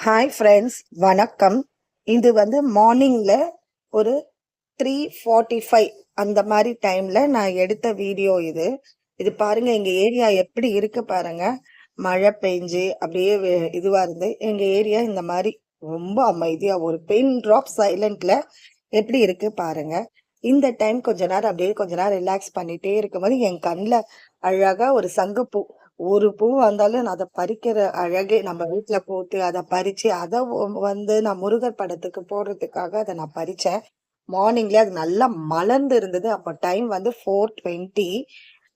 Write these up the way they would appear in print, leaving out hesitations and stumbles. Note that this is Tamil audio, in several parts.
ஹாய் ஃப்ரெண்ட்ஸ், வணக்கம். இது வந்து மார்னிங்ல ஒரு 3:45 அந்த மாதிரி டைம்ல நான் எடுத்த வீடியோ இது. இது பாருங்க, எங்க ஏரியா எப்படி இருக்கு பாருங்க. மழை பெஞ்சு அப்படியே இதுவா இருந்து எங்க ஏரியா இந்த மாதிரி ரொம்ப அமைதியா ஒரு பின் ட்ராப் சைலண்ட்ல எப்படி இருக்கு பாருங்க. இந்த டைம் கொஞ்ச நேரம் ரிலாக்ஸ் பண்ணிட்டே இருக்கும்போது என் கண்ணில் அழகா ஒரு சங்குப்பூ, ஒரு பூ வந்தாலும் நான் அதை பறிக்கிற அழகே, நம்ம வீட்டுல போட்டு அதை பறிச்சு அதை வந்து நான் முருகர் படத்துக்கு போடுறதுக்காக அதை நான் பறிச்சேன். மார்னிங்ல அது நல்லா மலர்ந்து இருந்தது. அப்ப டைம் வந்து 4:20.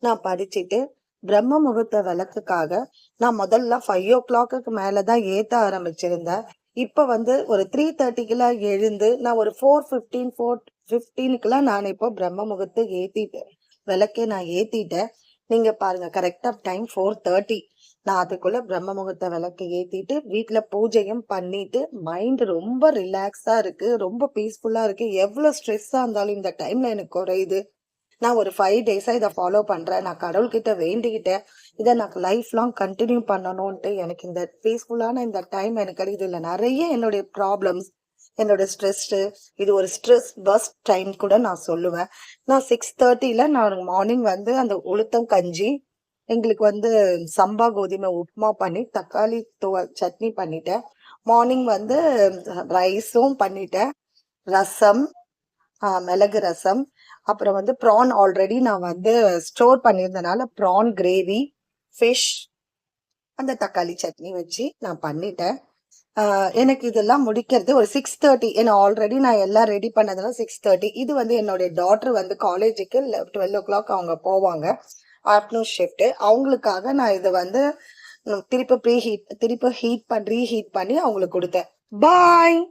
நான் பறிச்சுட்டு பிரம்ம முகூர்த்த விளக்குக்காக நான் முதல்ல 5 o'clock மேலதான் ஏத்த ஆரம்பிச்சிருந்தேன். இப்ப வந்து ஒரு 3:30 எழுந்து நான் ஒரு 4:15 நான் இப்போ பிரம்ம முகூர்த்த ஏத்திட்டேன். விளக்கே நான் ஏத்திட்டேன். நீங்க பாருங்க, கரெக்டா டைம் 4:30. நான் அதுக்குள்ள பிரம்ம முகூர்த்த விளக்கு ஏத்திட்டு வீட்டுல பூஜையும் பண்ணிட்டு மைண்ட் ரொம்ப ரிலாக்ஸா இருக்கு, ரொம்ப பீஸ்ஃபுல்லா இருக்கு. எவ்வளவு ஸ்ட்ரெஸ்ஸா இருந்தாலும் இந்த டைம்ல எனக்கு குறையுது. நான் ஒரு 5 days இதை ஃபாலோ பண்றேன். நான் கடவுள்கிட்ட வேண்டிக்கிட்டேன், இதை நான் லைஃப் லாங் கண்டினியூ பண்ணணும்ட்டு. எனக்கு இந்த பீஸ்ஃபுல்லான இந்த டைம் எனக்கு கிடைக்குது. இல்லை நிறைய என்னுடைய ப்ராப்ளம்ஸ், என்னோட ஸ்ட்ரெஸ், இது ஒரு ஸ்ட்ரெஸ் பஸ்ட் டைம் கூட நான் சொல்லுவேன். நான் 6:30 நான் மார்னிங் வந்து அந்த உளுத்தம் கஞ்சி, எங்களுக்கு வந்து சம்பா கோதுமை உப்புமா பண்ணி தக்காளி சட்னி பண்ணிட்டேன். மார்னிங் வந்து ரைஸும் பண்ணிட்டேன். ரசம், மிளகு ரசம், அப்புறம் வந்து ப்ரான் ஆல்ரெடி நான் வந்து ஸ்டோர் பண்ணியிருந்தனால ப்ரான் கிரேவி, ஃபிஷ், அந்த தக்காளி சட்னி வச்சு நான் பண்ணிட்டேன். எனக்கு இதெல்லாம் முடிக்கிறது ஒரு 6:30. ஏன்னா ஆல்ரெடி நான் எல்லாம் ரெடி பண்ணதுனால 6:30. இது வந்து என்னுடைய டாட்டர் வந்து காலேஜுக்கு 12 o'clock அவங்க போவாங்க, ஆஃப்டர்நூன் ஷிஃப்ட். அவங்களுக்காக நான் இதை வந்து திருப்பி ரீஹீட் பண்ணி அவங்களுக்கு கொடுத்தேன். பாய்.